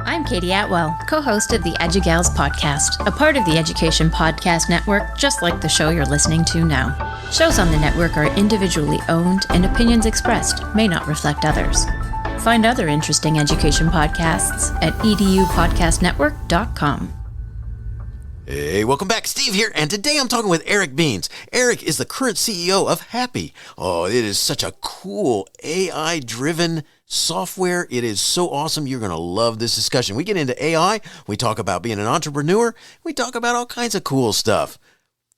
I'm Katie Atwell, co-host of the EduGals podcast, a part of the Education Podcast Network, just like the show you're listening to now. Shows on the network are individually owned, and opinions expressed may not reflect others. Find other interesting education podcasts at edupodcastnetwork.com. Hey, welcome back. Steve here, and today I'm talking with Eric Beans. Eric is the current CEO of HAPPhi. Oh, it is such a cool AI-driven software. It is so awesome. You're going to love this discussion. We get into AI. We talk about being an entrepreneur. We talk about all kinds of cool stuff.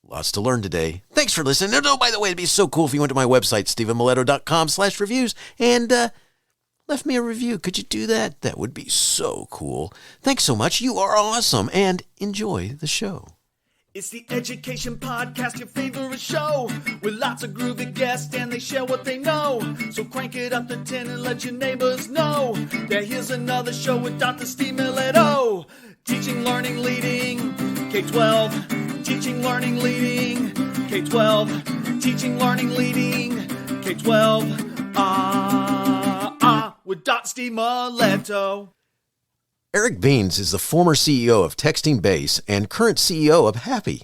Lots to learn today. Thanks for listening. Oh, by the way, it'd be so cool if you went to my website, stephenmiletto.com/reviews, and left me a review. Could you do that? That would be so cool. Thanks so much. You are awesome, and enjoy the show. It's the Education Podcast, your favorite show, with lots of groovy guests, and they share what they know. So crank it up to 10 and let your neighbors know that here's another show with Dr. Steve Miletto. Teaching, learning, leading, K-12. Teaching, learning, leading, K-12. Teaching, learning, leading, K-12. With Dr. Steve Miletto. Eric Beans is the former CEO of Texting Base and current CEO of HAPPhi.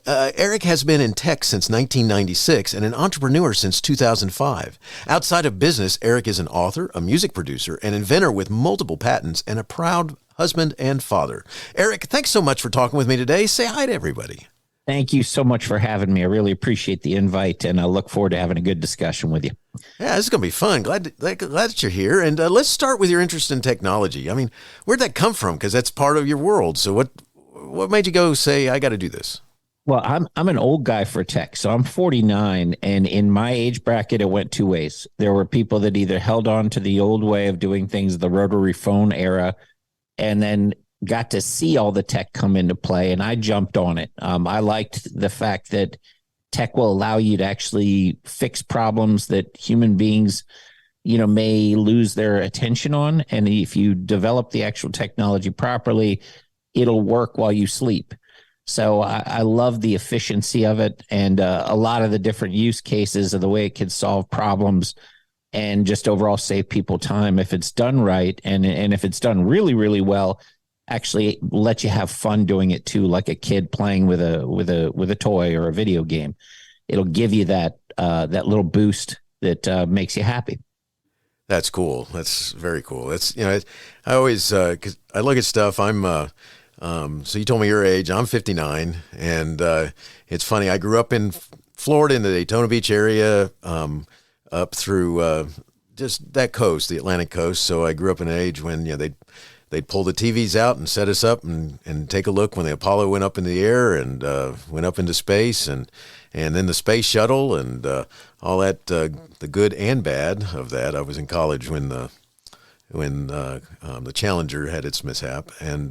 Eric has been in tech since 1996 and an entrepreneur since 2005. Outside of business, Eric is an author, a music producer, an inventor with multiple patents, and a proud husband and father. Eric, thanks so much for talking with me today. Say hi to everybody. Thank you so much for having me. I really appreciate the invite, and I look forward to having a good discussion with you. Yeah, this is going to be fun. Glad that you're here. And let's start with your interest in technology. I mean, where'd that come from? Because that's part of your world. So what made you go say, I got to do this? Well, I'm an old guy for tech, so I'm 49, and in my age bracket, it went two ways. There were people that either held on to the old way of doing things, the rotary phone era, and then got to see all the tech come into play, and I jumped on it. I liked the fact that tech will allow you to actually fix problems that human beings, may lose their attention on. And if you develop the actual technology properly, it'll work while you sleep. So I love the efficiency of it, and a lot of the different use cases of the way it can solve problems and just overall save people time if it's done right. And if it's done really, really well, actually let you have fun doing it too, like a kid playing with a toy or a video game. It'll give you that little boost that makes you happy. That's cool. That's very cool. That's I always because I look at stuff. I'm so you told me your age. I'm 59, and it's funny. I grew up in Florida in the Daytona Beach area, up through just that coast, the Atlantic coast. So I grew up in an age when they'd pull the TVs out and set us up and take a look when the Apollo went up in the air and went up into space, and then the space shuttle and all that, the good and bad of that. I was in college when the Challenger had its mishap, and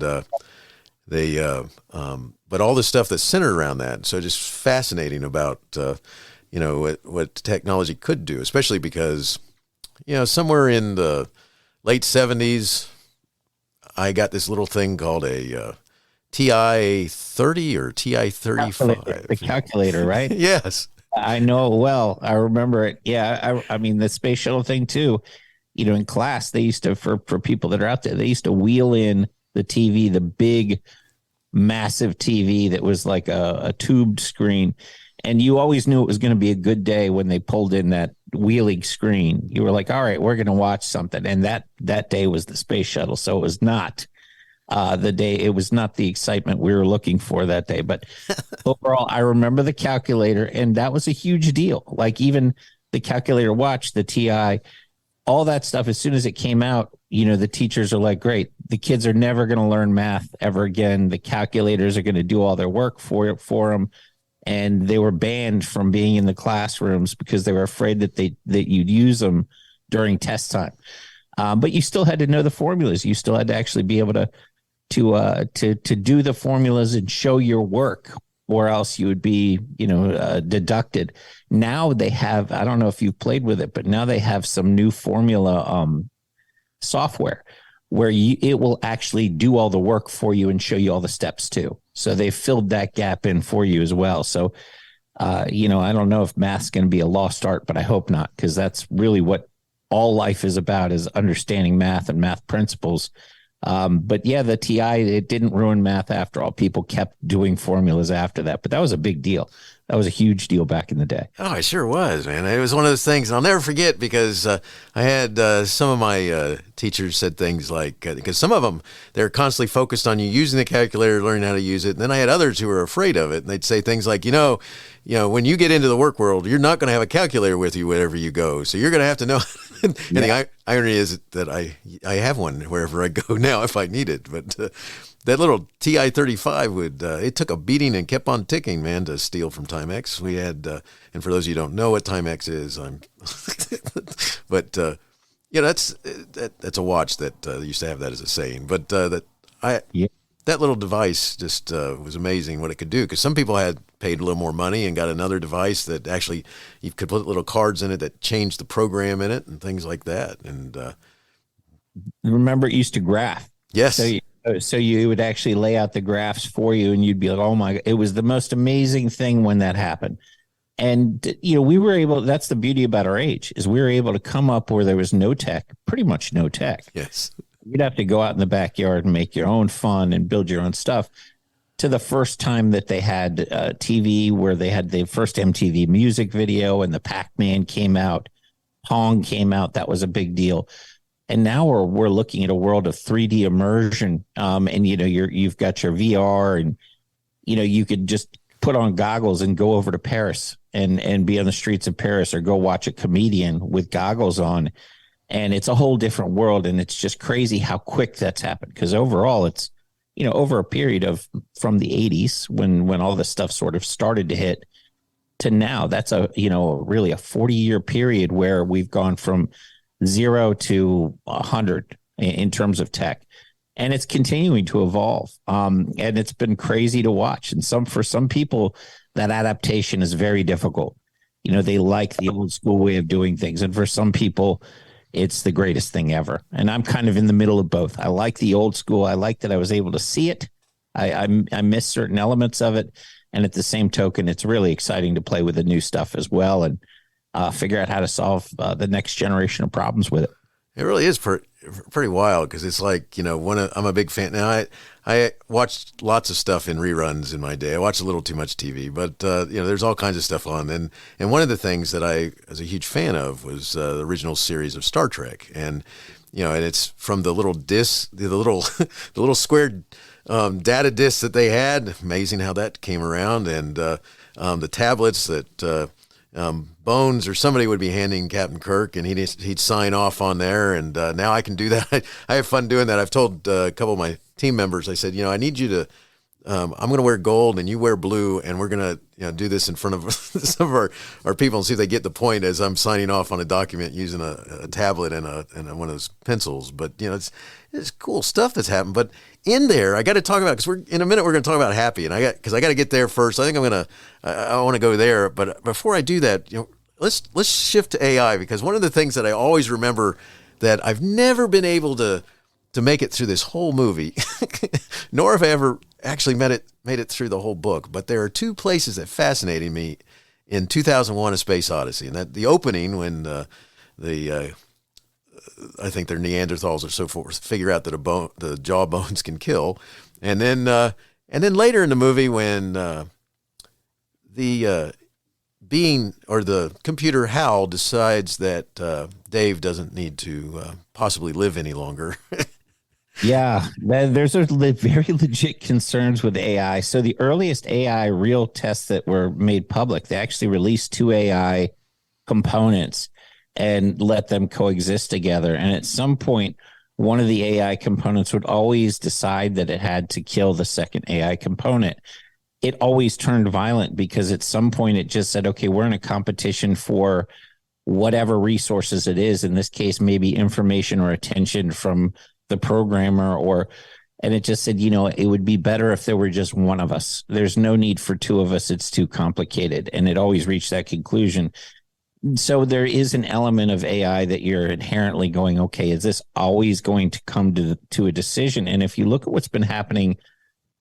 but all the stuff that's centered around that. So just fascinating about what technology could do, especially because somewhere in the late 70s. I got this little thing called a TI-30 or TI-35. The calculator, right? Yes. I know well. I remember it. Yeah. I mean, the space shuttle thing too, in class, they used to, for people that are out there, they used to wheel in the TV, the big, massive TV that was like a tubed screen. And you always knew it was going to be a good day when they pulled in that wheeling screen. You were like, all right, we're going to watch something. And that day was the space shuttle. So it was not the day. It was not the excitement we were looking for that day. But overall, I remember the calculator, and that was a huge deal. Like even the calculator watch, the TI, all that stuff, as soon as it came out, the teachers are like, great, the kids are never going to learn math ever again. The calculators are going to do all their work for them. And they were banned from being in the classrooms because they were afraid that you'd use them during test time. But you still had to know the formulas. You still had to actually be able to do the formulas and show your work, or else you would be, deducted. Now they have, I don't know if you've played with it, but now they have some new formula software where it will actually do all the work for you and show you all the steps too. So they filled that gap in for you as well. So, I don't know if math's going to be a lost art, but I hope not, because that's really what all life is about, is understanding math and math principles But yeah, the TI, it didn't ruin math after all. People kept doing formulas after that, but that was a big deal. That was a huge deal back in the day. Oh, it sure was, man. It was one of those things, and I'll never forget because I had some of my teachers said things like, because some of them, they're constantly focused on you using the calculator, learning how to use it. And then I had others who were afraid of it. And they'd say things like, when you get into the work world, you're not going to have a calculator with you wherever you go. So you're going to have to know. And the irony is that I have one wherever I go now if I need it. But that little TI-35 it took a beating and kept on ticking, man, to steal from Timex. We had, and for those of you who don't know what Timex is, but that's a watch that used to have that as a saying. But that little device just was amazing what it could do, because some people had paid a little more money and got another device that actually you could put little cards in it that changed the program in it and things like that. And remember, it used to graph. Yes. So you would actually lay out the graphs for you, and you'd be like, oh my God. It was the most amazing thing when that happened. And, we were able, that's the beauty about our age, is we were able to come up where there was no tech, pretty much no tech. Yes. You'd have to go out in the backyard and make your own fun and build your own stuff, to the first time that they had TV, where they had the first MTV music video, and the Pac-Man came out, Pong came out. That was a big deal. And now we're looking at a world of 3D immersion. And you've got your VR, and you could just put on goggles and go over to Paris and be on the streets of Paris, or go watch a comedian with goggles on. And it's a whole different world. And it's just crazy how quick that's happened, because overall it's, over a period of from the 80s when all this stuff sort of started to hit to now, that's really a 40-year period where we've gone from 0 to 100 in terms of tech, and it's continuing to evolve. And it's been crazy to watch. And for some people, that adaptation is very difficult. They like the old school way of doing things. And for some people, it's the greatest thing ever. And I'm kind of in the middle of both. I like the old school. I like that I was able to see it. I miss certain elements of it. And at the same token, it's really exciting to play with the new stuff as well, and figure out how to solve the next generation of problems with it. It really is pretty wild, because it's like, I'm a big fan. Now, I watched lots of stuff in reruns in my day. I watched a little too much TV, but, there's all kinds of stuff on. And one of the things that I was a huge fan of was the original series of Star Trek. And, and it's from the little disc, the little square data discs that they had. Amazing how that came around. And the tablets that Bones or somebody would be handing Captain Kirk, and he'd sign off on there. And now I can do that. I have fun doing that. I've told a couple of my team members, I said, I need you to, I'm going to wear gold and you wear blue, and we're going to do this in front of some of our people and see if they get the point as I'm signing off on a document using a tablet and one of those pencils. But, it's cool stuff that's happened. But in there, I got to talk about, because in a minute we're going to talk about HAPPhi, and I got to get there first. I think I want to go there. But before I do that, let's shift to AI, because one of the things that I always remember that I've never been able to make it through this whole movie, nor have I ever actually made it through the whole book. But there are two places that fascinated me in 2001: A Space Odyssey, and that the opening when I think they're Neanderthals or so forth, figure out that the jaw bones can kill, and then later in the movie when the being or the computer Hal decides that Dave doesn't need to possibly live any longer. Yeah, there's very legit concerns with AI. So the earliest AI real tests that were made public, they actually released 2 AI components and let them coexist together. And at some point, one of the AI components would always decide that it had to kill the second AI component. It always turned violent, because at some point it just said, okay, we're in a competition for whatever resources it is. In this case, maybe information or attention from the programmer, and it just said, it would be better if there were just one of us. There's no need for 2 of us. It's too complicated. And it always reached that conclusion. So there is an element of AI that you're inherently going, okay, is this always going to come to a decision? And if you look at what's been happening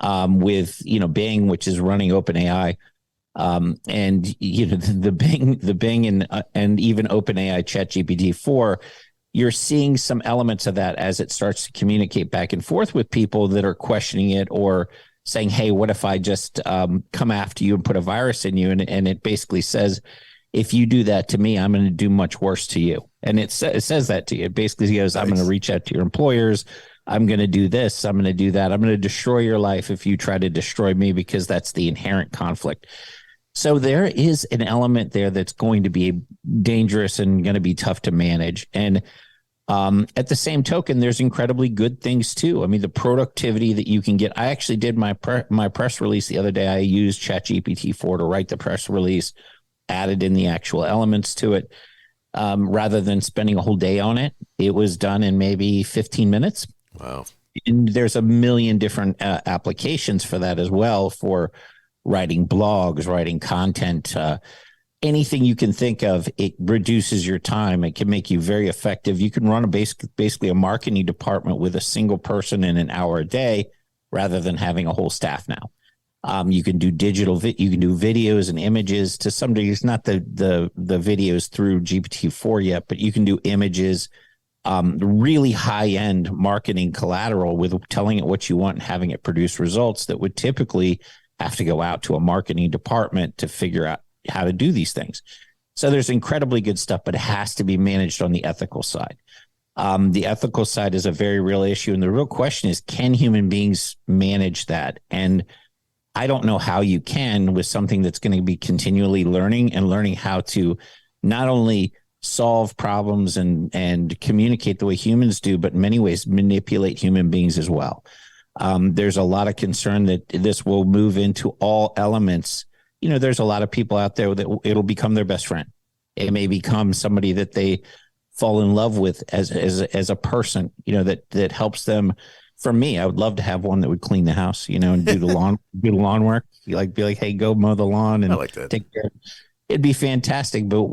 with, Bing, which is running OpenAI, and the Bing and even OpenAI ChatGPT 4, you're seeing some elements of that as it starts to communicate back and forth with people that are questioning it or saying, hey, what if I just come after you and put a virus in you? And it basically says, if you do that to me, I'm going to do much worse to you. And it says that to you. It basically goes, I'm going to reach out to your employers. I'm going to do this. I'm going to do that. I'm going to destroy your life if you try to destroy me, because that's the inherent conflict. So there is an element there that's going to be dangerous and going to be tough to manage. And at the same token, there's incredibly good things too. I mean, the productivity that you can get. I actually did my press release the other day. I used ChatGPT-4 to write the press release, added in the actual elements to it. Rather than spending a whole day on it, it was done in maybe 15 minutes. Wow. And there's a million different applications for that as well, for writing blogs, writing content, anything you can think of. It reduces your time. It can make you very effective. You can run basically a marketing department with a single person in an hour a day, rather than having a whole staff now. You can do you can do videos and images to some degree. It's not the videos through GPT-4 yet, but you can do images, really high-end marketing collateral with telling it what you want and having it produce results that would typically have to go out to a marketing department to figure out how to do these things. So there's incredibly good stuff, but it has to be managed on the ethical side. The ethical side is a very real issue. And the real question is, can human beings manage that? And I don't know how you can with something that's going to be continually learning how to not only solve problems and communicate the way humans do, but in many ways manipulate human beings as well. There's a lot of concern that this will move into all elements. You know, there's a lot of people out there that it'll become their best friend. It may become somebody that they fall in love with as a person, you know, that helps them. For me, I would love to have one that would clean the house, you know, and do the lawn work. Be like, hey, go mow the lawn and take care of it. It'd be fantastic. But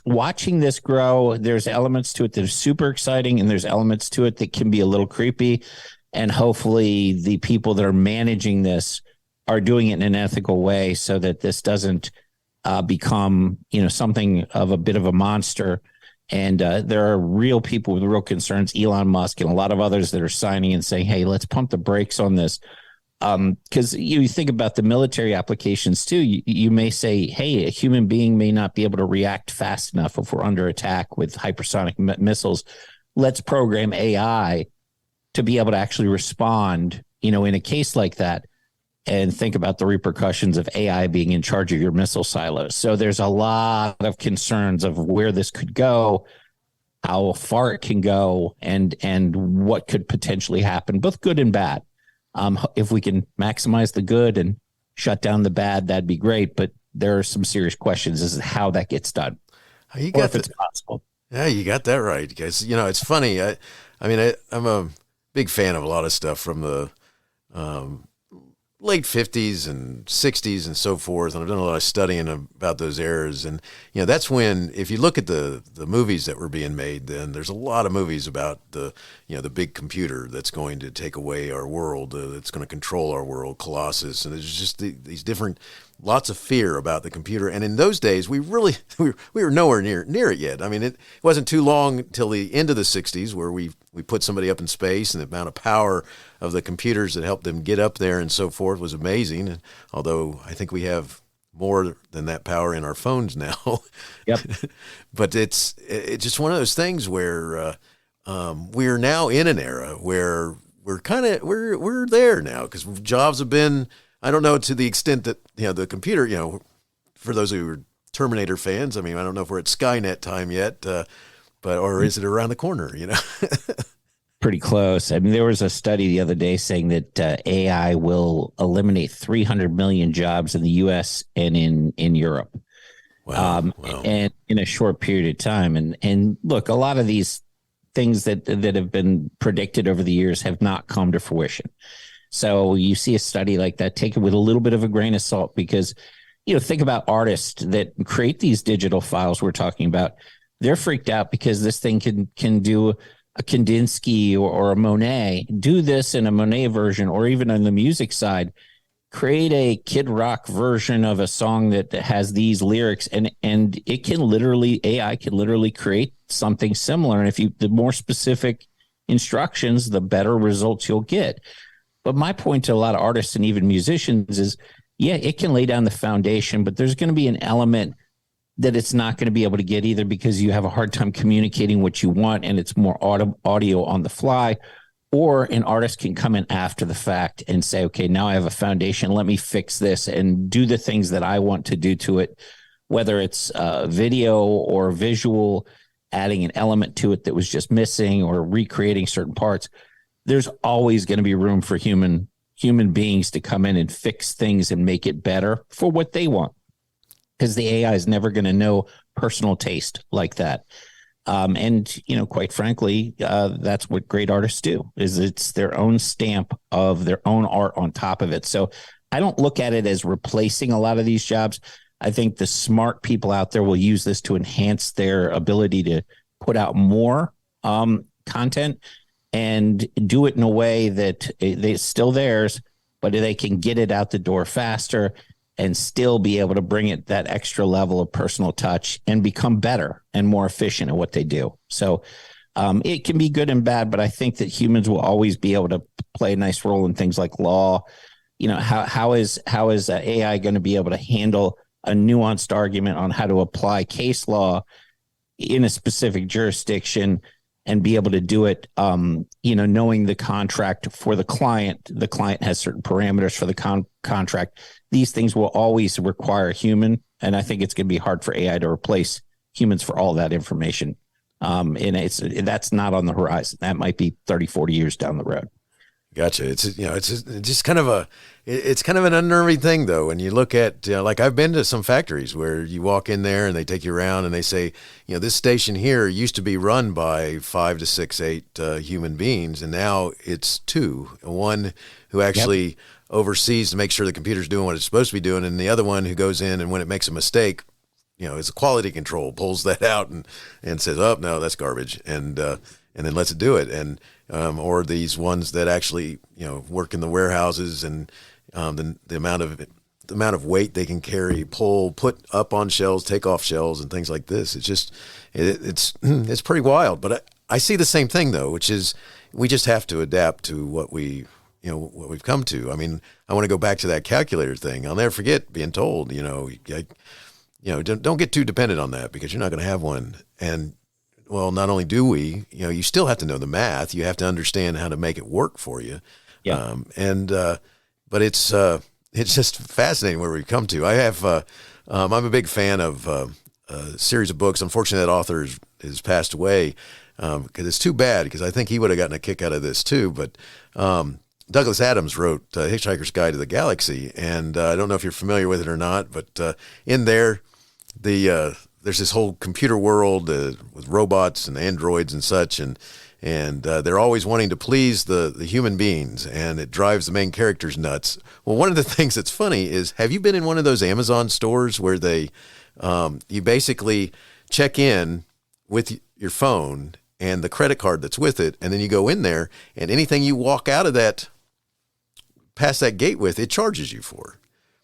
watching this grow, there's elements to it that are super exciting, and there's elements to it that can be a little creepy. And hopefully the people that are managing this are doing it in an ethical way, so that this doesn't become, you know, something of a bit of a monster. And there are real people with real concerns, Elon Musk and a lot of others, that are signing and saying, hey, let's pump the brakes on this. Because you think about the military applications too. You may say, hey, a human being may not be able to react fast enough if we're under attack with hypersonic missiles. Let's program AI to be able to actually respond, you know, in a case like that. And think about the repercussions of AI being in charge of your missile silos. So there's a lot of concerns of where this could go, how far it can go, and what could potentially happen, both good and bad. If we can maximize the good and shut down the bad, that'd be great. But there are some serious questions as to how that gets done, or if it's possible. Yeah, you got that right, guys. You know, it's funny. I'm a big fan of a lot of stuff from the late 50s and 60s and so forth. And I've done a lot of studying about those eras. And, you know, that's when, if you look at the movies that were being made, then there's a lot of movies about the big computer that's going to take away our world, that's going to control our world, Colossus. And there's just these different, lots of fear about the computer. And in those days, we were nowhere near it yet. I mean, it wasn't too long till the end of the 60s where we put somebody up in space, and the amount of power of the computers that helped them get up there and so forth was amazing. And although I think we have more than that power in our phones now. Yep. But it's just one of those things where we're now in an era where we're there now, because jobs have been, I don't know to the extent that, you know, the computer, you know, for those who are Terminator fans, I mean, I don't know if we're at Skynet time yet, or is it around the corner, you know? Pretty close. I mean, there was a study the other day saying that AI will eliminate 300 million jobs in the U.S. and in Europe. Wow. And in a short period of time. And look, a lot of these things that have been predicted over the years have not come to fruition. So you see a study like that, take it with a little bit of a grain of salt, because, you know, think about artists that create these digital files we're talking about. They're freaked out because this thing can do a Kandinsky or a Monet. Do this in a Monet version, or even on the music side, create a Kid Rock version of a song that has these lyrics, and it can literally, AI can literally create something similar. And if you, the more specific instructions, the better results you'll get. But my point to a lot of artists and even musicians is, yeah, it can lay down the foundation, but there's going to be an element that it's not going to be able to get, either because you have a hard time communicating what you want and it's more audio on the fly, or an artist can come in after the fact and say, okay, now I have a foundation. Let me fix this and do the things that I want to do to it, whether it's video or visual, adding an element to it that was just missing, or recreating certain parts. There's always going to be room for human beings to come in and fix things and make it better for what they want, because the AI is never going to know personal taste like that. And, quite frankly, that's what great artists do, is it's their own stamp of their own art on top of it. So I don't look at it as replacing a lot of these jobs. I think the smart people out there will use this to enhance their ability to put out more content and do it in a way that it's still theirs, but they can get it out the door faster and still be able to bring it that extra level of personal touch and become better and more efficient at what they do. So it can be good and bad, but I think that humans will always be able to play a nice role in things like law. How is AI going to be able to handle a nuanced argument on how to apply case law in a specific jurisdiction and be able to do it, knowing the contract for the client has certain parameters for the contract. These things will always require a human, and I think it's going to be hard for AI to replace humans for all that information. And that's not on the horizon. That might be 30, 40 years down the road. Gotcha. It's just kind of it's kind of an unnerving thing, though. When you look at, like, I've been to some factories where you walk in there and they take you around and they say, this station here used to be run by 5 to 6, 8 human beings, and now it's 2. One who actually oversees to make sure the computer's doing what it's supposed to be doing, and the other one who goes in and when it makes a mistake, it's a quality control, pulls that out and says, oh, no, that's garbage, and then lets it do it. And or these ones that actually work in the warehouses, and the amount of weight they can carry, pull, put up on shelves, take off shelves, and things like this. It's just it's pretty wild. But I see the same thing, though, which is we just have to adapt to what we've come to. I mean, I want to go back to that calculator thing. I'll never forget being told, don't get too dependent on that, because you're not going to have one. And well, not only do we, you still have to know the math. You have to understand how to make it work for you. Yeah. But it's just fascinating where we've come to. I'm a big fan of a series of books. Unfortunately, that author has passed away, because it's too bad, because I think he would have gotten a kick out of this too. But Douglas Adams wrote Hitchhiker's Guide to the Galaxy, and I don't know if you're familiar with it or not, but in there, there's this whole computer world with robots and androids and such, and they're always wanting to please the human beings, and it drives the main characters nuts. Well, one of the things that's funny is, have you been in one of those Amazon stores where they you basically check in with your phone and the credit card that's with it, and then you go in there, and anything you walk out of that, past that gate with, it charges you for?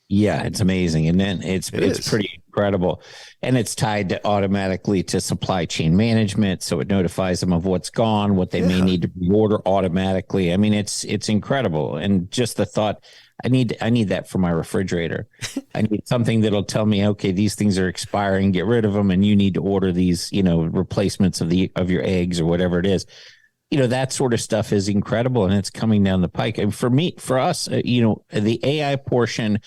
Yeah, it's amazing. And then it's pretty incredible. And it's tied automatically to supply chain management. So it notifies them of what's gone, what they may need to reorder automatically. I mean, it's incredible. And just the thought, I need that for my refrigerator. I need something that'll tell me, okay, these things are expiring, get rid of them, and you need to order these, replacements of your eggs or whatever it is. That sort of stuff is incredible, and it's coming down the pike. And for us, the AI portion,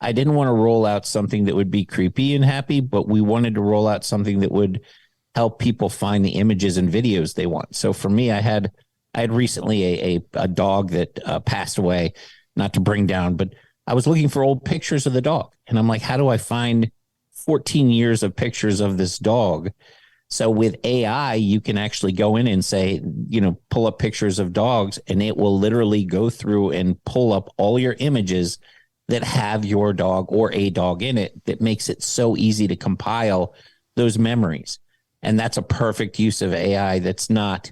I didn't want to roll out something that would be creepy and happy, but we wanted to roll out something that would help people find the images and videos they want. So for me, I had recently a dog that passed away, not to bring down, but I was looking for old pictures of the dog. And I'm like, how do I find 14 years of pictures of this dog? So with AI, you can actually go in and say, pull up pictures of dogs, and it will literally go through and pull up all your images that have your dog or a dog in it. That makes it so easy to compile those memories. And that's a perfect use of AI. It's not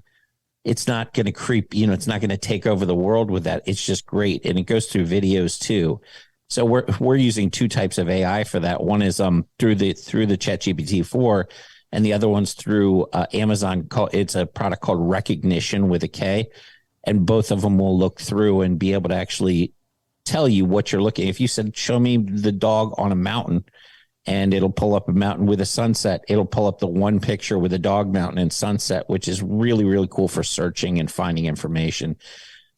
going to creep, it's not going to take over the world with that. It's just great. And it goes through videos too. So we're using two types of AI for that. One is through the ChatGPT 4, and the other one's through Amazon. It's a product called Recognition with a K, and both of them will look through and be able to actually tell you what you're looking. If you said, show me the dog on a mountain, and it'll pull up a mountain with a sunset, it'll pull up the one picture with a dog mountain and sunset, which is really, really cool for searching and finding information.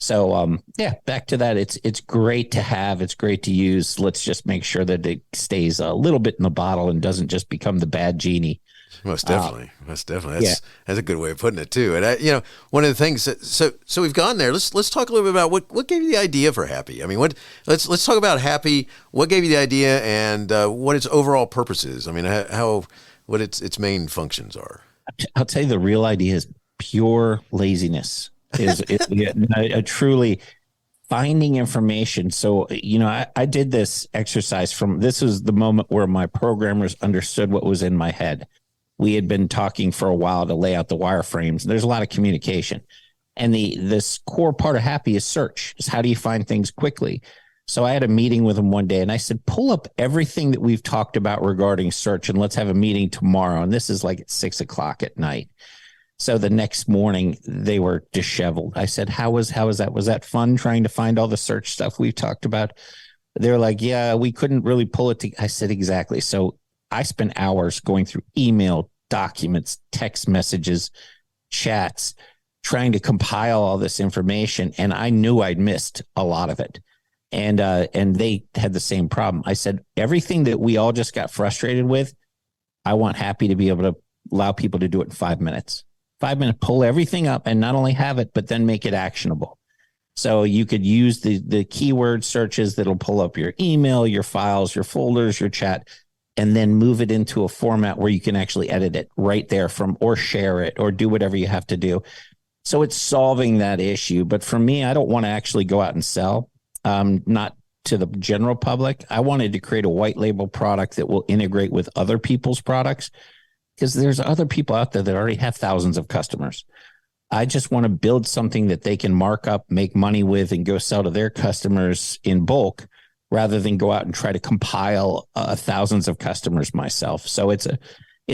So, back to that. It's great to have. It's great to use. Let's just make sure that it stays a little bit in the bottle and doesn't just become the bad genie. Most definitely. That's a good way of putting it too. And one of the things so we've gone there. Let's talk a little bit about what gave you the idea for HAPPhi. I mean, let's talk about HAPPhi. What gave you the idea, and what its overall purpose is. I mean, what its main functions are. I'll tell you, the real idea is pure laziness. Is a truly finding information. So, I did this exercise this was the moment where my programmers understood what was in my head. We had been talking for a while to lay out the wireframes. There's a lot of communication. And this core part of HAPPhi is search. Is how do you find things quickly? So I had a meeting with them one day, and I said, pull up everything that we've talked about regarding search, and let's have a meeting tomorrow. And this is like at 6:00 at night. So the next morning they were disheveled. I said, how was that? Was that fun trying to find all the search stuff we talked about? They're like, yeah, we couldn't really pull it. I said, exactly. So I spent hours going through email, documents, text messages, chats, trying to compile all this information. And I knew I'd missed a lot of it. And they had the same problem. I said, everything that we all just got frustrated with, I want HAPPhi to be able to allow people to do it in 5 minutes. 5 minutes, pull everything up and not only have it, but then make it actionable. So you could use the keyword searches that'll pull up your email, your files, your folders, your chat, and then move it into a format where you can actually edit it right there or share it or do whatever you have to do. So it's solving that issue. But for me, I don't want to actually go out and sell, not to the general public. I wanted to create a white label product that will integrate with other people's products, because there's other people out there that already have thousands of customers. I just want to build something that they can mark up, make money with, and go sell to their customers in bulk, rather than go out and try to compile thousands of customers myself. So it's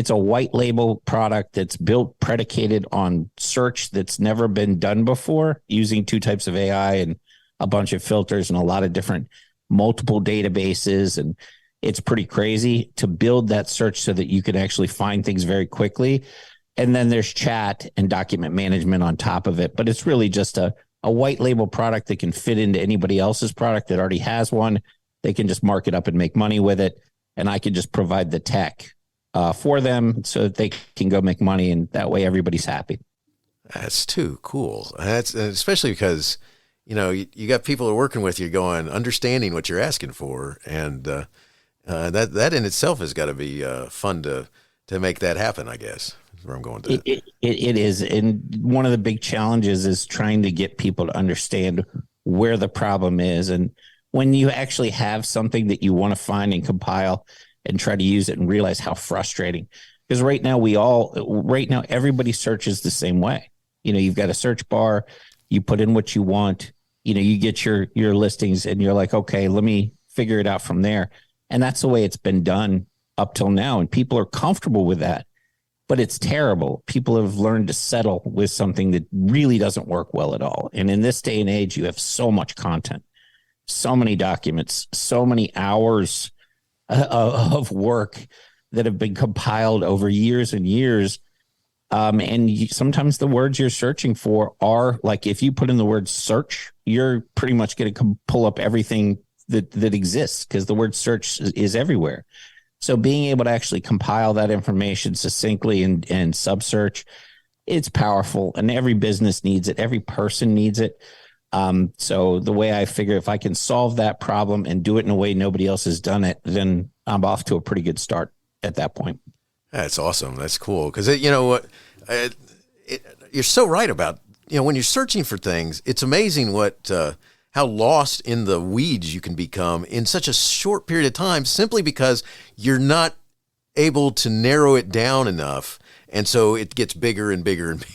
a white label product that's built, predicated on search that's never been done before, using two types of AI and a bunch of filters and a lot of different multiple databases. And it's pretty crazy to build that search so that you can actually find things very quickly. And then there's chat and document management on top of it. But it's really just a white label product that can fit into anybody else's product that already has one. They can just mark it up and make money with it. And I can just provide the tech for them so that they can go make money. And that way everybody's happy. That's too cool. That's especially because, you got people who are working with you understanding what you're asking for. And that in itself has got to be fun to make that happen, I guess. Where I'm going to it is. And one of the big challenges is trying to get people to understand where the problem is. And when you actually have something that you want to find and compile and try to use it and realize how frustrating, because right now everybody searches the same way. You've got a search bar, you put in what you want, you get your listings and you're like, okay, let me figure it out from there. And that's the way it's been done up till now. And people are comfortable with that. But it's terrible. People have learned to settle with something that really doesn't work well at all. And in this day and age, you have so much content, so many documents, so many hours of work that have been compiled over years and years. Sometimes the words you're searching for are like, if you put in the word search, you're pretty much going to pull up everything that exists, because the word search is everywhere. So being able to actually compile that information succinctly and sub-search, it's powerful, and every business needs it. Every person needs it. So the way I figure, if I can solve that problem and do it in a way nobody else has done it, then I'm off to a pretty good start at that point. That's awesome. That's cool. Because, you're so right about, when you're searching for things, it's amazing how lost in the weeds you can become in such a short period of time, simply because you're not able to narrow it down enough. And so it gets bigger and bigger and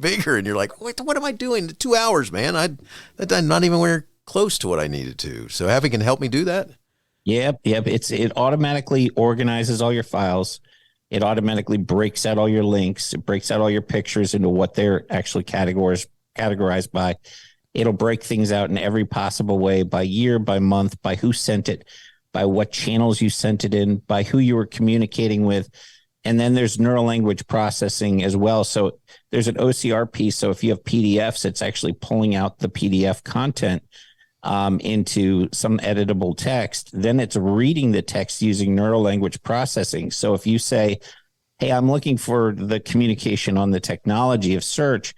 bigger. And you're like, what am I doing? 2 hours, man. I'm not even anywhere close to what I needed to. So HAPPhi can help me do that. Yep. It automatically organizes all your files. It automatically breaks out all your links. It breaks out all your pictures into what they're actually categorized by. It'll break things out in every possible way, by year, by month, by who sent it, by what channels you sent it in, by who you were communicating with. And then there's neural language processing as well. So there's an OCR piece. So if you have PDFs, it's actually pulling out the PDF content into some editable text. Then it's reading the text using neural language processing. So if you say, hey, I'm looking for the communication on the technology of search,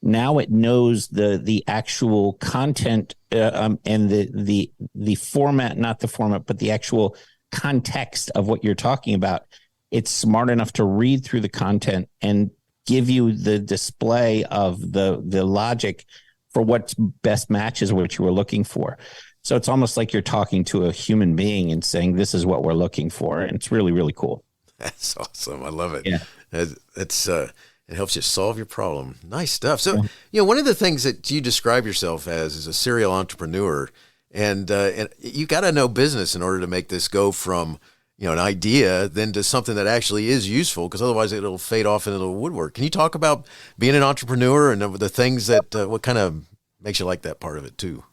now it knows the actual content and the format, not the format, but the actual context of what you're talking about. It's smart enough to read through the content and give you the display of the logic for what best matches what you were looking for. So it's almost like you're talking to a human being and saying, this is what we're looking for. And it's really, really cool. That's awesome. I love it. Yeah. It helps you solve your problem. Nice stuff. So, one of the things that you describe yourself as is a serial entrepreneur, and you got to know business in order to make this go from, an idea then to something that actually is useful, because otherwise it'll fade off into the woodwork. Can you talk about being an entrepreneur and the things that, what kind of makes you like that part of it too?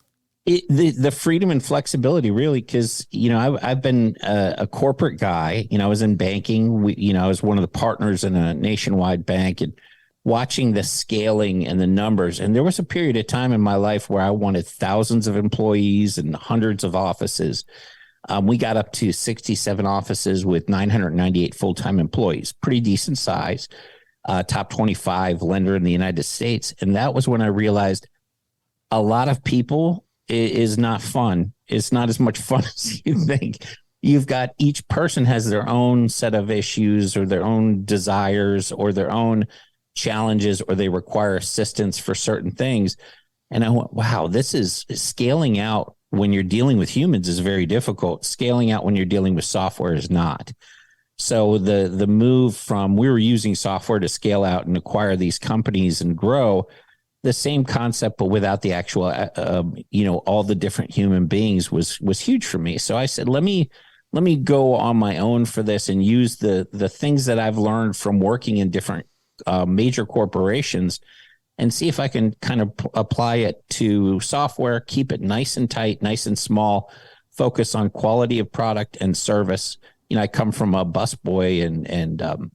The freedom and flexibility, really, because, I've been a corporate guy. I was in banking. I was one of the partners in a nationwide bank, and watching the scaling and the numbers. And there was a period of time in my life where I wanted thousands of employees and hundreds of offices. We got up to 67 offices with 998 full-time employees, pretty decent size, top 25 lender in the United States. And that was when I realized a lot of people is not fun. It's not as much fun as you think. You've got, each person has their own set of issues or their own desires or their own challenges, or they require assistance for certain things. And I went, wow, this is scaling out when you're dealing with humans is very difficult. Scaling out when you're dealing with software is not. So the move from, we were using software to scale out and acquire these companies and grow, the same concept, but without the actual, all the different human beings was huge for me. So I said, let me go on my own for this and use the things that I've learned from working in different major corporations and see if I can kind of apply it to software, keep it nice and tight, nice and small, focus on quality of product and service. I come from a busboy and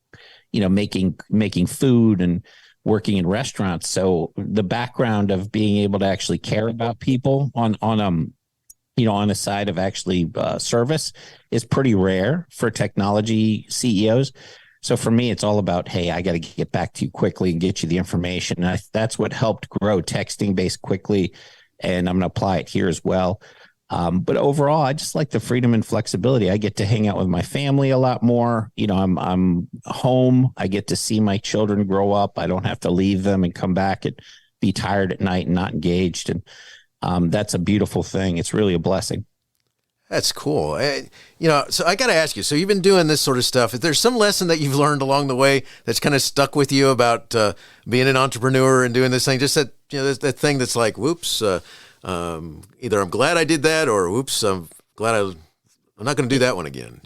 making food and working in restaurants. So the background of being able to actually care about people on a side of actually service is pretty rare for technology CEOs. So for me, it's all about, hey, I got to get back to you quickly and get you the information. And that's what helped grow Texting Base quickly. And I'm going to apply it here as well. But overall, I just like the freedom and flexibility. I get to hang out with my family a lot more. I'm home. I get to see my children grow up. I don't have to leave them and come back and be tired at night and not engaged. And that's a beautiful thing. It's really a blessing. That's cool. So I got to ask you, so you've been doing this sort of stuff. Is there some lesson that you've learned along the way that's kind of stuck with you about being an entrepreneur and doing this thing? Just that thing that's like, whoops, either I'm glad I did that, or whoops, I'm glad I'm not going to do that one again.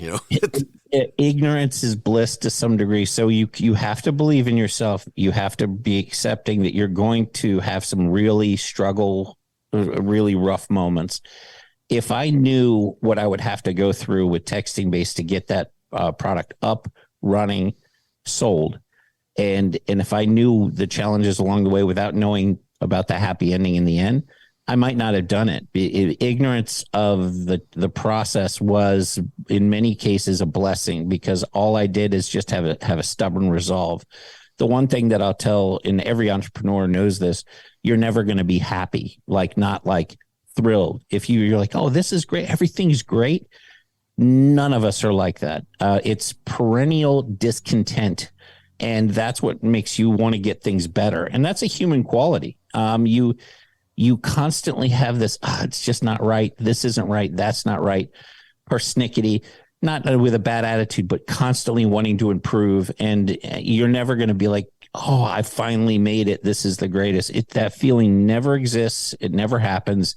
Ignorance is bliss to some degree. So you have to believe in yourself. You have to be accepting that you're going to have some really really rough moments. If I knew what I would have to go through with Texting Base to get that product up, running, sold, and if I knew the challenges along the way without knowing about the happy ending in the end, I might not have done it. Ignorance of the process was, in many cases, a blessing, because all I did is just have a stubborn resolve. The one thing that I'll tell, and every entrepreneur knows this, you're never going to be happy, not thrilled. If you're like, oh, this is great, everything's great. None of us are like that. It's perennial discontent. And that's what makes you want to get things better. And that's a human quality. You constantly have this, it's just not right. This isn't right. That's not right. Persnickety, not with a bad attitude, but constantly wanting to improve. And you're never going to be like, oh, I finally made it. This is the greatest. That feeling never exists. It never happens.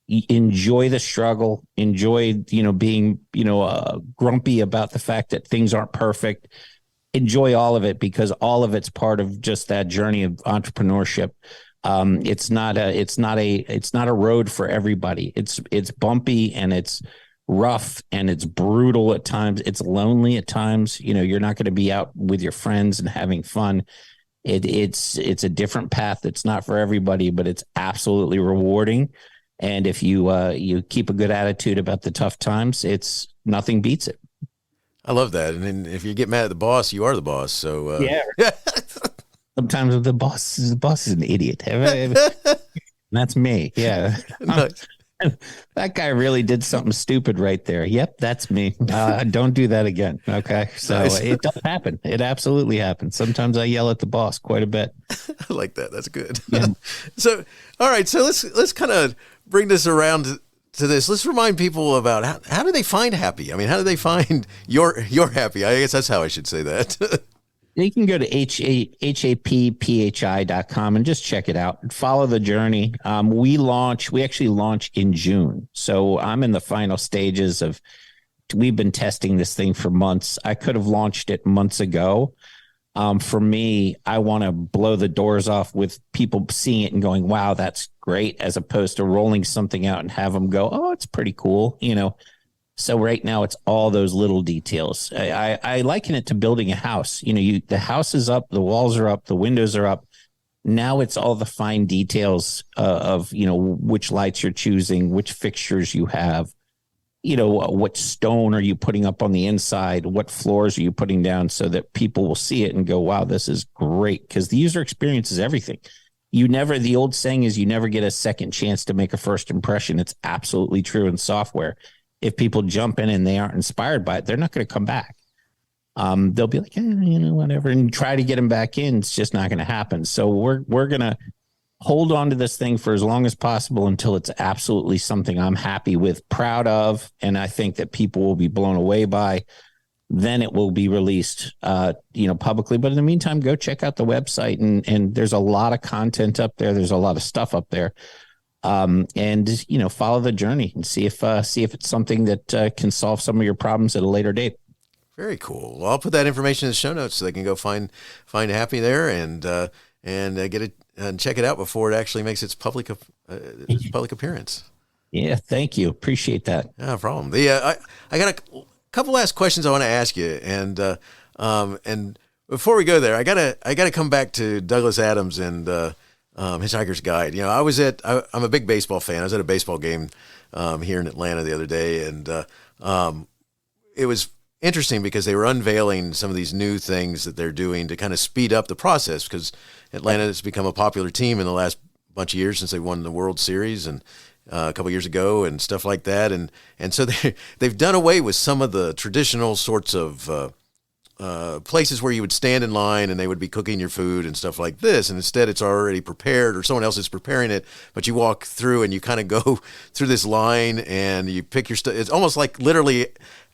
enjoy the struggle, enjoy, being, grumpy about the fact that things aren't perfect. Enjoy all of it, because all of it's part of just that journey of entrepreneurship. It's not a road for everybody. It's bumpy, and it's rough, and it's brutal at times. It's lonely at times. You're not going to be out with your friends and having fun. It's a different path. It's not for everybody, but it's absolutely rewarding. And if you keep a good attitude about the tough times, nothing beats it. I love that. And then if you get mad at the boss, you are the boss. So yeah. Sometimes the boss is an idiot. That's me. Yeah. Nice. That guy really did something stupid right there. Yep, that's me. Don't do that again. Okay. So Nice. It does happen. It absolutely happens. Sometimes I yell at the boss quite a bit. I like that. That's good. Yeah. So, all right. So let's kind of bring this around to this. Let's remind people about how do they find HAPPhi? I mean, how do they find your HAPPhi? I guess that's how I should say that. You can go to happhi.com and just check it out. Follow the journey. We actually launch in June. So I'm in the final stages we've been testing this thing for months. I could have launched it months ago. For me, I want to blow the doors off with people seeing it and going, wow, that's great, as opposed to rolling something out and have them go, oh, it's pretty cool. So right now it's all those little details. I liken it to building a house. The house is up, the walls are up, the windows are up. Now it's all the fine details of which lights you're choosing, which fixtures you have, what stone are you putting up on the inside, what floors are you putting down, so that people will see it and go, wow, this is great. Because the user experience is everything. The old saying is you never get a second chance to make a first impression. It's absolutely true in software. If people jump in and they aren't inspired by it, they're not going to come back. They'll be like, whatever, and try to get them back in. It's just not going to happen. So we're going to hold on to this thing for as long as possible until it's absolutely something I'm happy with, proud of, and I think that people will be blown away by. Then it will be released, publicly. But in the meantime, go check out the website, and there's a lot of content up there. There's a lot of stuff up there. And follow the journey and see if it's something that can solve some of your problems at a later date. Very cool. Well, I'll put that information in the show notes so they can go find HAPPhi there and get it and check it out before it actually makes its public appearance. Yeah, thank you. Appreciate that. No problem. I got a couple last questions I want to ask you, and before we go there, I gotta come back to Douglas Adams and Hitchhiker's Guide. I'm a big baseball fan. I was at a baseball game here in Atlanta the other day, and it was interesting because they were unveiling some of these new things that they're doing to kind of speed up the process, because Atlanta has become a popular team in the last bunch of years since they won the World Series and a couple of years ago and stuff like that. And so they've done away with some of the traditional sorts of places where you would stand in line and they would be cooking your food and stuff like this. And instead it's already prepared, or someone else is preparing it, but you walk through and you kind of go through this line and you pick your stuff. It's almost like literally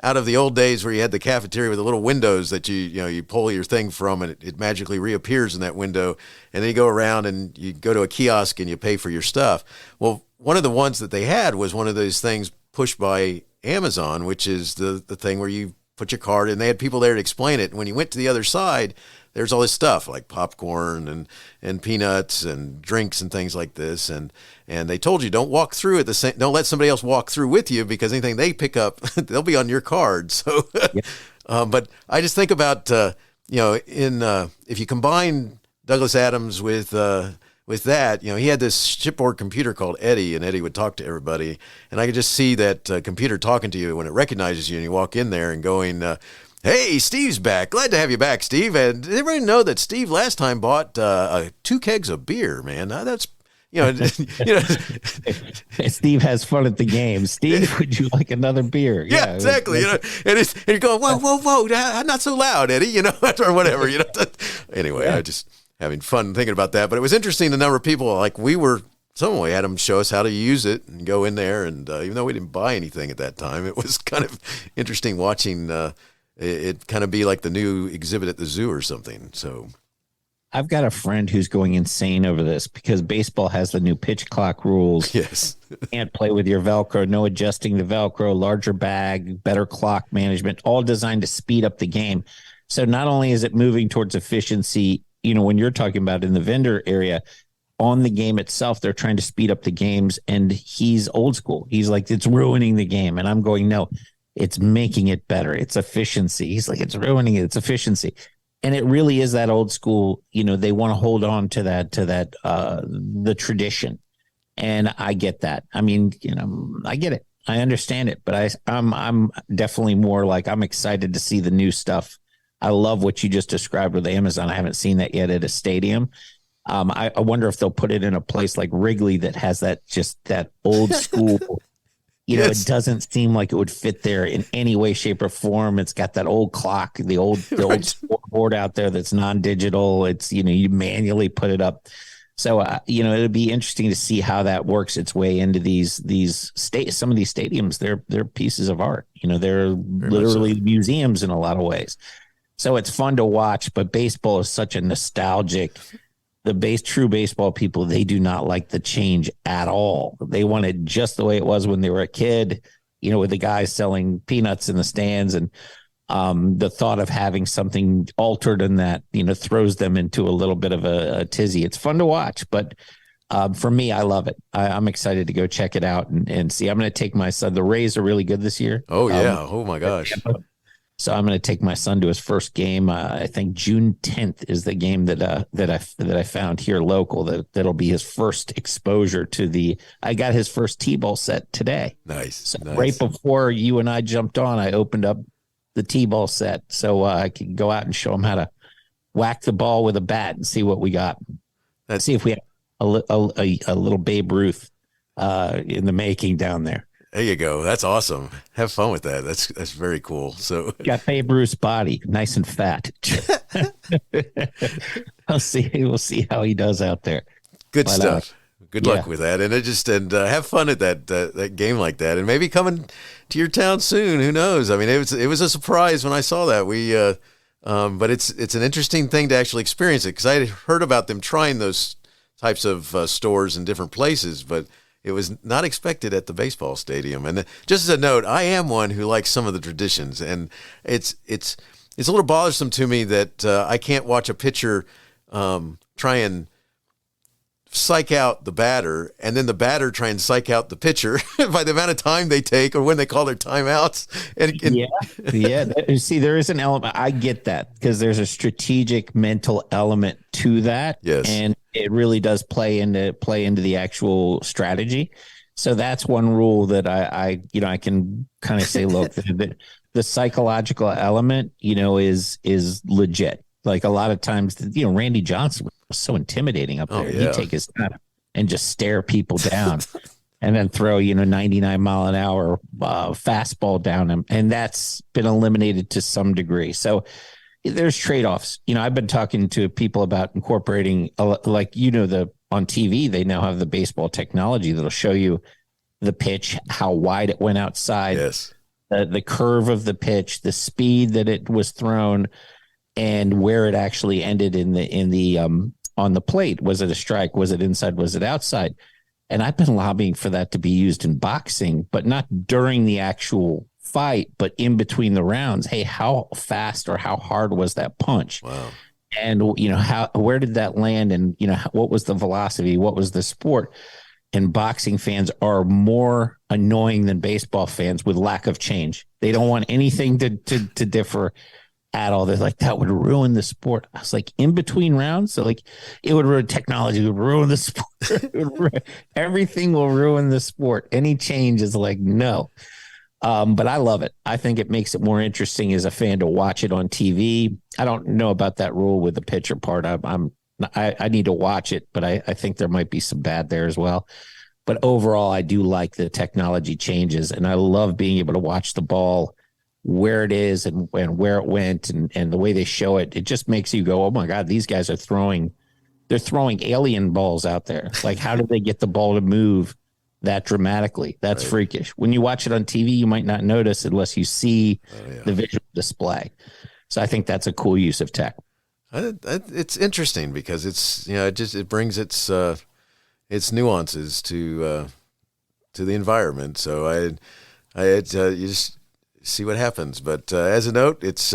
out of the old days where you had the cafeteria with the little windows that you pull your thing from, and it magically reappears in that window. And then you go around and you go to a kiosk and you pay for your stuff. Well, one of the ones that they had was one of those things pushed by Amazon, which is the thing where you put your card in. They had people there to explain it. And when you went to the other side, there's all this stuff like popcorn and peanuts and drinks and things like this. And they told you don't walk through at the same, don't let somebody else walk through with you, because anything they pick up, they'll be on your card. So, yeah. But I just think about, if you combine Douglas Adams with that, he had this shipboard computer called Eddie, and Eddie would talk to everybody. And I could just see that computer talking to you when it recognizes you and you walk in there and going, hey, Steve's back. Glad to have you back, Steve. And did everybody know that Steve last time bought 2 kegs of beer, man? That's, Steve has fun at the game. Steve, would you like another beer? Yeah, exactly. And you're going, whoa, not so loud, Eddie, or whatever, Anyway, I just having fun thinking about that. But it was interesting, the number of people, like someone had them show us how to use it and go in there. And even though we didn't buy anything at that time, it was kind of interesting watching it kind of be like the new exhibit at the zoo or something. So I've got a friend who's going insane over this because baseball has the new pitch clock rules. Yes. Can't play with your Velcro, no adjusting the Velcro, larger bag, better clock management, all designed to speed up the game. So not only is it moving towards efficiency, when you're talking about in the vendor area, on the game itself, they're trying to speed up the games, and he's old school. He's like, it's ruining the game. And I'm going, no, it's making it better. It's efficiency. He's like, it's ruining it. It's efficiency. And it really is that old school, they want to hold on to that, the tradition. And I get that. I mean, I get it. I understand it, but I'm definitely more like, I'm excited to see the new stuff. I love what you just described with Amazon. I haven't seen that yet at a stadium. I wonder if they'll put it in a place like Wrigley that has that old school, Yes. It doesn't seem like it would fit there in any way, shape, or form. It's got that old clock, the old scoreboard out there that's non-digital. It's, you manually put it up. So, it'll be interesting to see how that works its way into some of these stadiums. They're pieces of art. They're literally museums in a lot of ways. So it's fun to watch, but baseball is such a nostalgic. The true baseball people, they do not like the change at all. They want it just the way it was when they were a kid, with the guys selling peanuts in the stands, and the thought of having something altered in that, throws them into a little bit of a tizzy. It's fun to watch, but for me, I love it. I'm excited to go check it out and see. I'm going to take my son. The Rays are really good this year. Oh yeah. Oh my gosh. So I'm going to take my son to his first game. I think June 10th is the game that I found here local. That'll be his first exposure to I got his first T-ball set today. Nice. So nice. right before you and I jumped on, I opened up the T-ball set so I could go out and show him how to whack the ball with a bat and see what we got. See if we have a little Babe Ruth in the making down there. There you go. That's awesome. Have fun with that. That's very cool. So got Babe Ruth's body, nice and fat. We'll see how he does out there. Good stuff. Good luck with that, and have fun at that game like that, and maybe coming to your town soon. Who knows? I mean, it was a surprise when I saw that. But it's an interesting thing to actually experience it, because I had heard about them trying those types of stores in different places, but it was not expected at the baseball stadium. And just as a note, I am one who likes some of the traditions, and it's a little bothersome to me that I can't watch a pitcher try and psych out the batter, and then the batter try and psych out the pitcher by the amount of time they take or when they call their timeouts. Yeah. See, there is an element. I get that, because there's a strategic mental element to that. Yes. And it really does play into the actual strategy. So that's one rule that I can kind of say, look, the psychological element, is legit. Like a lot of times, Randy Johnson was so intimidating up there. Oh, yeah. He'd take his time and just stare people down and then throw, 99 mile an hour fastball down him. And that's been eliminated to some degree. So there's trade-offs. I've been talking to people about incorporating, on TV, they now have the baseball technology that'll show you the pitch, how wide it went outside, Yes. The curve of the pitch, the speed that it was thrown, and where it actually ended in the on the plate. Was it a strike? Was it inside? Was it outside? And I've been lobbying for that to be used in boxing, but not during the actual fight, but in between the rounds. Hey, how fast or how hard was that punch? Wow. And where did that land? And what was the velocity? What was the sport? And boxing fans are more annoying than baseball fans with lack of change. They don't want anything to differ at all. They're like, that would ruin the sport. I was like, in between rounds, so like, it would ruin technology, would ruin the sport. Everything will ruin the sport. Any change is like, no. But I love it. I think it makes it more interesting as a fan to watch it on TV. I don't know about that rule with the pitcher part. I need to watch it, but I think there might be some bad there as well. But overall, I do like the technology changes, and I love being able to watch the ball where it is and where it went and the way they show it. It just makes you go, oh my God, these guys are throwing alien balls out there. Like, how did they get the ball to move that dramatically? That's freakish. When you watch it on TV, you might not notice unless you see the visual display. So I think that's a cool use of tech. It's interesting because it's, it brings its nuances to the environment. So you just see what happens. But as a note, it's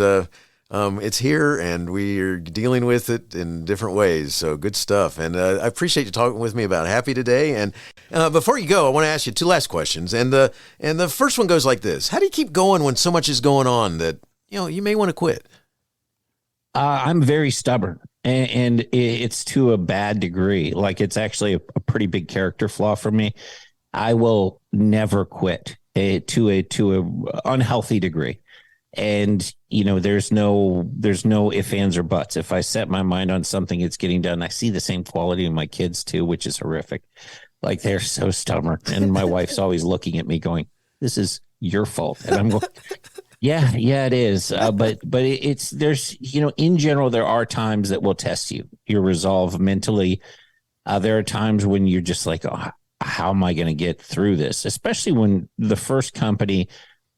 here, and we are dealing with it in different ways. So good stuff. And I appreciate you talking with me about HAPPhi today. And before you go, I want to ask you two last questions. And the first one goes like this: how do you keep going when so much is going on that you may want to quit? I'm very stubborn, and it's to a bad degree. Like, it's actually a pretty big character flaw for me. I will never quit to a unhealthy degree. And, there's no ifs, ands, or buts. If I set my mind on something, it's getting done. I see the same quality in my kids too, which is horrific. Like, they're so stubborn. And my wife's always looking at me going, this is your fault. And I'm going, yeah, it is. But there's, in general, there are times that will test your resolve mentally. There are times when you're just like, oh, how am I going to get through this? Especially when the first company,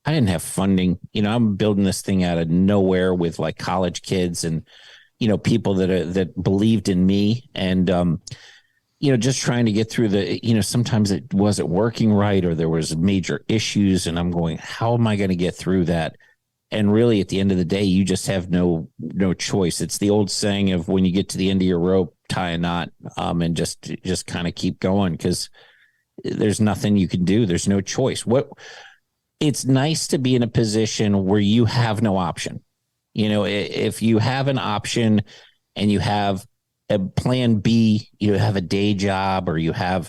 I didn't have funding. I'm building this thing out of nowhere with like college kids and, people that believed in me, and, just trying to get through sometimes it wasn't working right, or there was major issues, and I'm going, how am I going to get through that? And really, at the end of the day, you just have no choice. It's the old saying of, when you get to the end of your rope, tie a knot, and just kind of keep going, because there's nothing you can do. There's no choice. It's nice to be in a position where you have no option. If you have an option and you have a plan B, you have a day job, or I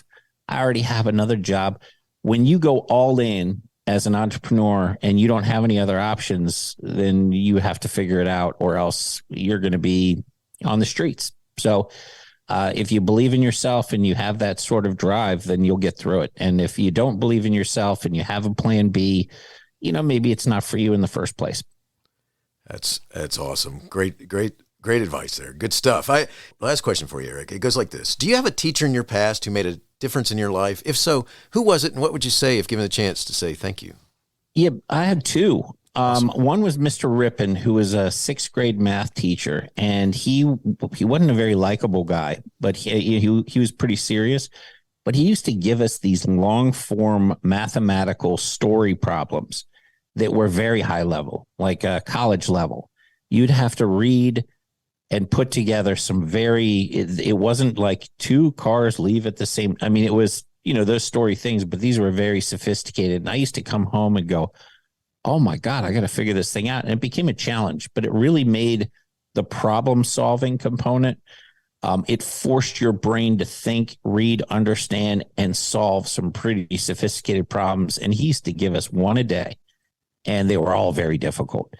already have another job. When you go all in as an entrepreneur and you don't have any other options, then you have to figure it out, or else you're going to be on the streets. So if you believe in yourself and you have that sort of drive, then you'll get through it. And if you don't believe in yourself and you have a plan B, maybe it's not for you in the first place. That's awesome. Great advice there. Good stuff. Last question for you, Eric. It goes like this: do you have a teacher in your past who made a difference in your life? If so, who was it, and what would you say if given the chance to say thank you? Yeah, I had two. One was Mr. Rippon, who was a sixth grade math teacher, and he wasn't a very likable guy, but he was pretty serious. But he used to give us these long form mathematical story problems that were very high level, like college level. You'd have to read and put together some it wasn't like two cars leave at the same. I mean, it was, those story things, but these were very sophisticated. And I used to come home and go, oh my God, I got to figure this thing out. And it became a challenge, but it really made the problem solving component. It forced your brain to think, read, understand, and solve some pretty sophisticated problems. And he used to give us one a day, and they were all very difficult.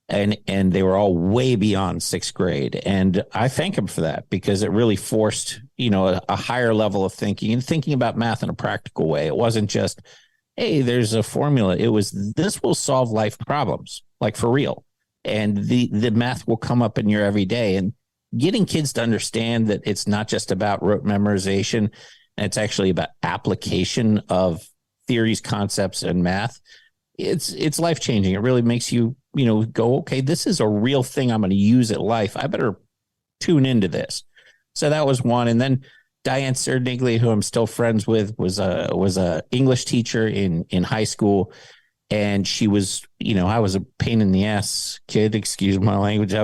And they were all way beyond sixth grade. And I thank him for that, because it really forced, a higher level of thinking, and thinking about math in a practical way. It wasn't just, hey, there's a formula. It was, this will solve life problems, like for real. And the math will come up in your everyday. And getting kids to understand that it's not just about rote memorization, and it's actually about application of theories, concepts, and math. It's life-changing. It really makes you, go, okay, this is a real thing I'm going to use at life. I better tune into this. So that was one. And then Diane Serdnigley, who I'm still friends with, was a English teacher in high school. And she was, I was a pain in the ass kid, excuse my language.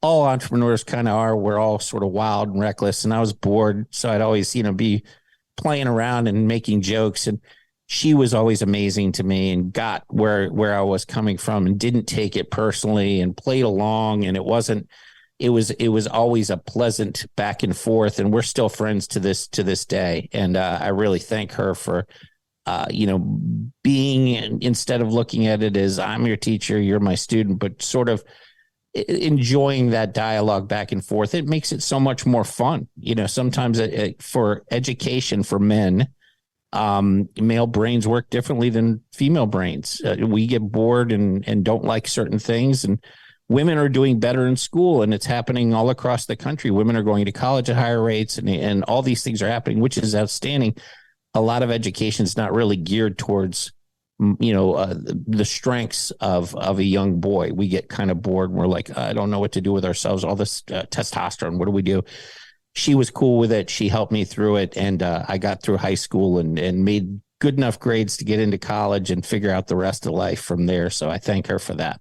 All entrepreneurs kind of are. We're all sort of wild and reckless. And I was bored. So I'd always, be playing around and making jokes. And she was always amazing to me, and got where I was coming from, and didn't take it personally, and played along. And it was always a pleasant back and forth. And we're still friends to this day. And I really thank her for, being, instead of looking at it as I'm your teacher, you're my student, but sort of enjoying that dialogue back and forth. It makes it so much more fun. Sometimes for education for men, male brains work differently than female brains. We get bored and don't like certain things, and women are doing better in school, and it's happening all across the country. Women are going to college at higher rates, and all these things are happening, which is outstanding. A lot of education is not really geared towards the strengths of a young boy. We get kind of bored. And we're like, I don't know what to do with ourselves. All this testosterone. What do we do? She was cool with it. She helped me through it. And I got through high school and made good enough grades to get into college and figure out the rest of life from there. So I thank her for that.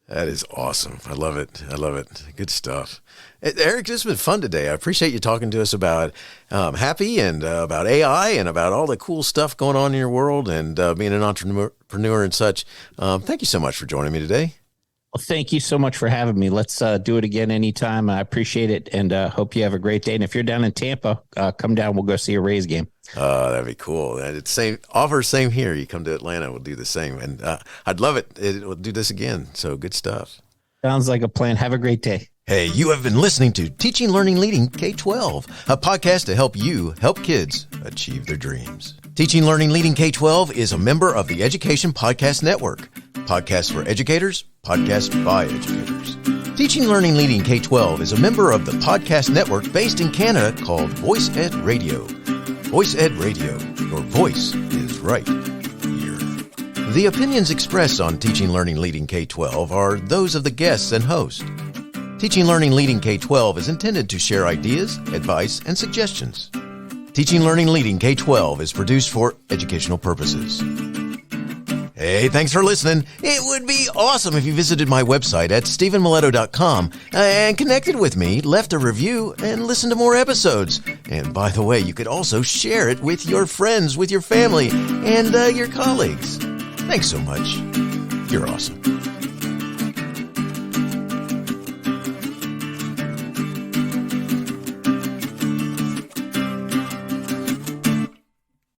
That is awesome. I love it. I love it. Good stuff. Eric, this has been fun today. I appreciate you talking to us about HAPPhi and about AI and about all the cool stuff going on in your world and being an entrepreneur and such. Thank you so much for joining me today. Well, thank you so much for having me. Let's do it again anytime. I appreciate it and hope you have a great day. And if you're down in Tampa, come down. We'll go see a Rays game. That'd be cool. It's same here. You come to Atlanta, we'll do the same. And I'd love it. We'll do this again. So good stuff. Sounds like a plan. Have a great day. Hey, you have been listening to Teaching, Learning, Leading K-12, a podcast to help you help kids achieve their dreams. Teaching, Learning, Leading K-12 is a member of the Education Podcast Network. Podcasts for educators, podcasts by educators. Teaching, Learning, Leading K-12 is a member of the podcast network based in Canada called Voice Ed Radio. Voice Ed Radio, your voice is right here. The opinions expressed on Teaching, Learning, Leading K-12 are those of the guests and host. Teaching, Learning, Leading K-12 is intended to share ideas, advice, and suggestions. Teaching, Learning, Leading K-12 is produced for educational purposes. Hey, thanks for listening. It would be awesome if you visited my website at stephenmiletto.com and connected with me, left a review, and listened to more episodes. And by the way, you could also share it with your friends, with your family, and your colleagues. Thanks so much. You're awesome.